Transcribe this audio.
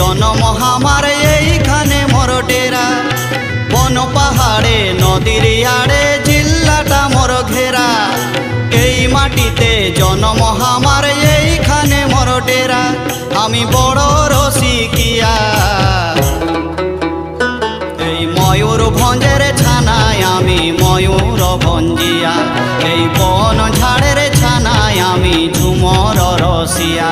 জন্ম আমার এইখানে মোর ডেরা। বন পাহাড়ে নদীর আড়ে জিল্লাটা মোর ঘেরা। এই মাটিতে জন্ম আমার এইখানে মোর ডেরা। আমি বড় রসিকিয়া এই ময়ূরভঞ্জের ছানায়, আমি ময়ূরভঞ্জিয়া। এই বন ঝাড়ের ছানায় আমি ঝুমর রসিয়া।